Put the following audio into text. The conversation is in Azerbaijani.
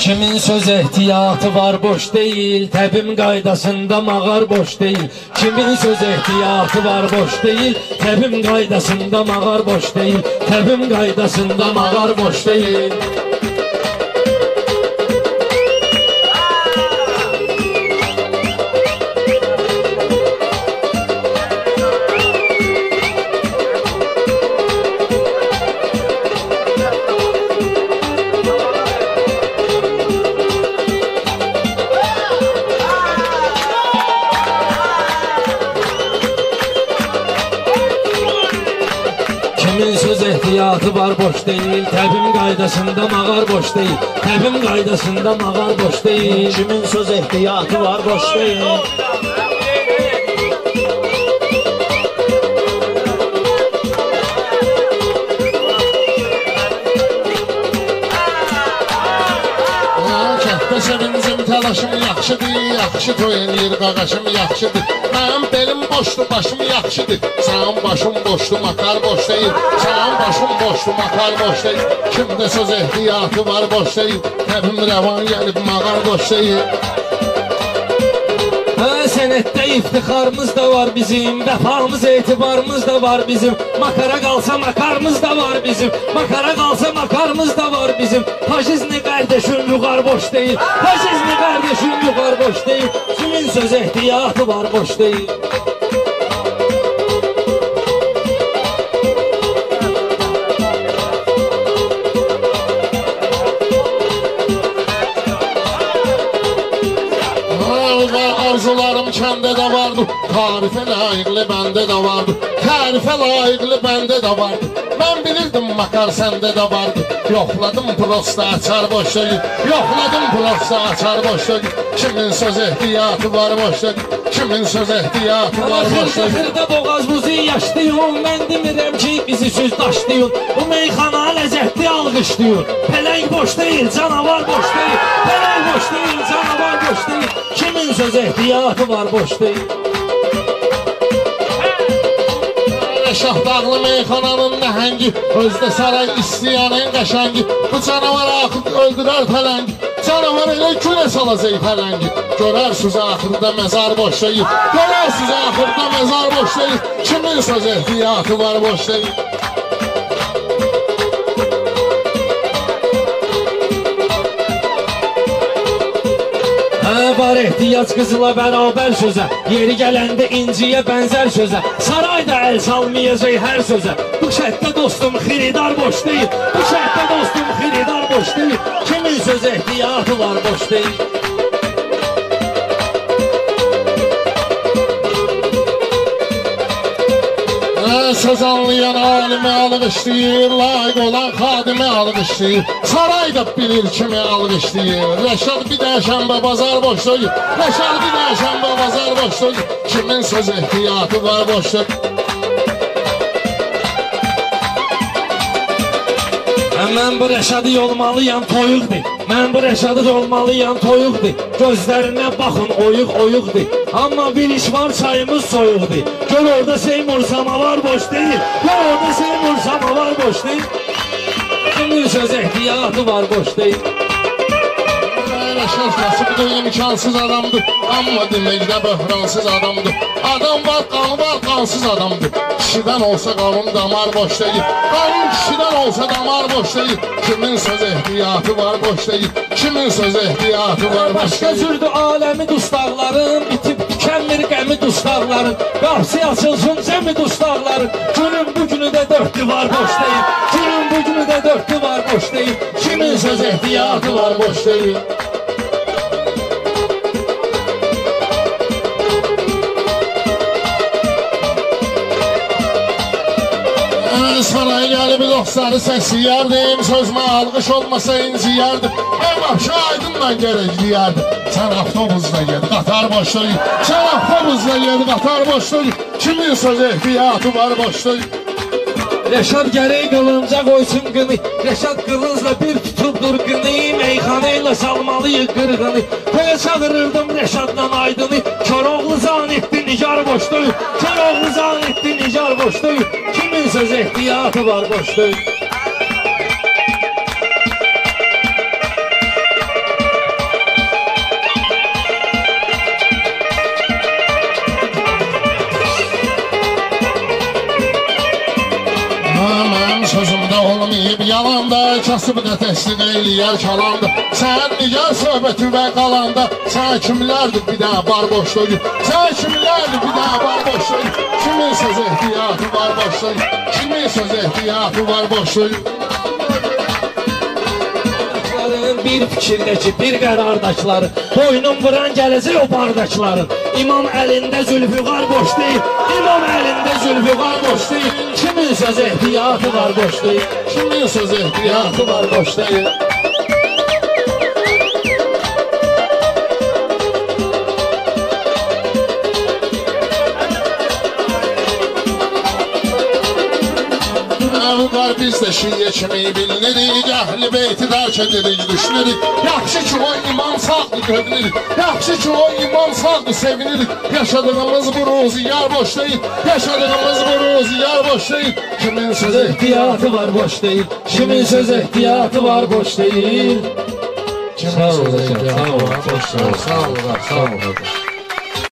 Kimin söz ehtiyatı var boş değil, təbim qaydasında mağar boş değil. Kimin söz ehtiyatı var boş değil, təbim qaydasında mağar boş değil. Təbim qaydasında mağar boş değil. Kimin söz ehtiyatı var boş değil, təbim qaydasında mağar boş değil. Təbim qaydasında mağar boş değil. Kimin söz ehtiyatı var boş değil. Kənddə sevincim, təlaşım yaxşıdır, yaxşı toy eləyir qaqaşım yaxşıdır. Mənim belim boşdur, başım yaxşıdır. Sənin başın boşdur, makar boş değil. Sənin başın boşdur, makar boş değil. Kimdə söz ehtiyatı var boş değil. Təbim rəvan gəlib mağar boş değil. Sənətdə iftixarımız da var bizim, vəfamız, etibarımız da var bizim. Makara qalsa makarımız da var bizim, makara qalsa makarımız da var bizim. Faşizmi qardeşim yuqar boş değil, faşizmi qardeşim yuqar boş değil. Kimin söz ehtiyatı var boş değil. Arzularım kəndə də vardı, tarifə layiqli bəndə də vardı. Tarifə layiqli bəndə də vardı. Mən bilirdim makar səndə də vardı. Yoxladım prosta açar boş değil. Yoxladım prosta açar boş değil. Kimin söz ehtiyatı var boş değil. Kimin söz ehtiyatı var boş değil. Xırda boğaz buzu yaşlıyım, mən demirəm ki bizi söz daşlayın. Bu meyxana ləzzətli alqışlayın. Pələng boş değil, canavar boş değil. Pələng boş değil, canavar boş değil. Kimin söz ehtiyatı var boş değil. Şah dağlı meyxananın nəhəngi, özdə saray istəyənin qəşəngi. Bu canavar axıb öldürər pələngi. Canavar elə gülə salacaq pələngi. Görərsiniz axırda məzar boş değil. Görərsiniz axırda məzar boş değil. Kimin söz ehtiyatı var boş değil. Var ehtiyac qızıla bərabər sözə, yeri gələndə inciyə bənzər sözə. Sarayda əl salmayacaq hər sözə. Bu şəhətdə dostum xiridar boş deyil. Bu şəhətdə dostum xiridar boş deyil. Kimin söz ehtiyatı var boş deyil. Söz anlayan alimi alqışlayır, layiq olan xadimi alqışlayır. Sarayda bilir kimi alqışlayır. Rəşad bir dəşənbə bazar boş deyil. Rəşad bir dəşənbə bazar boş deyil. Kimin söz ehtiyatı var boş deyil. Mən bu Rəşadı olmalıyam toyuqdur. Mən bu Rəşadı olmalıyam toyuqdur. Gözlərinə baxın oyuq-oyuqdur. Amma bir iş var çayımız soyuqdur. Gör orada Seymur samavar boş değil. Gör orada Seymur samavar boş değil. Kimin söz ehtiyatı var boş değil. Rəşad Nəsib də imkansız adamdır. Amma deməkdə böhransız adamdır. Adam var, qanı var, qansız adamdır. Kişidən olsa qanun damar boş deyil. Qanun kişidən olsa damar boş deyil. Kimin söz ehtiyatı var boş deyil. Kimin söz ehtiyatı var boş Başqa deyil. cürdür aləmi dustaqların, bitib tükənmir qəmi dustaqların. Qapsi açılsın cəmi dustaqların. Günün bu günü də dörd divar boş deyil. Günün bu günü də dörd divar boş deyil. Kimin söz ehtiyatı var boş deyil. Saray gəlib dostları səsləyərdim. Sözmə alqış olmasa inciyərdim. Ən vahşi aydınla gərəkliyərdim. Sən avtobusla ged, qatar boş deyil. Sən avtobusla ged, qatar boş deyil. Kimin söz ehtiyatı var boş deyil. Rəşad gərək qılınca qoysun qını. Rəşad qılıncla bir tutubdur qını. Meyxana ilə salmalıyıq qırğını. Toya çağırırdım Rəşadla aydını. Koroğlu zan etdi nigar boş deyil. Koroğlu zan etdi nigar boş deyil. Kimin söz ehtiyatı var boş deyil. kasıb qətəsli eyləyər kalanda. Sən nigar söhbəti və qalanda. Sən kimlərdir bir daha bar boşluğu. Sən kimlərdir bir daha bar boşluğu. Kimin söz ehtiyatı var boşluğu. Kimin söz ehtiyatı var boşluğu. Bir fikirdəki, bir qərardakıları boynun vuran gələcək o bardakıların. İmam əlində zülfüqar boş deyil. İmam əlində zülfüqar boş deyil. Kimin söz ehtiyatı var boş deyil. Kimin söz ehtiyatı var boş deyil. Əvqar biz də şiyə kimi bilinirik. Əhli beyti dərk edirik, düşünürük. Yaxşı ki o imam sağdır, görünürük. Yaxşı ki o imam sağdır, sevinirik. Yaşadığımız bu ruzi yar boş deyil. Yaşadığımız bu ruzi yar boş deyil. Kimin söz ehtiyatı var boş deyil. Kimin söz ehtiyatı var boş deyil. Kimin söz ehtiyatı var boş deyil. Sağ ol, sağ ol.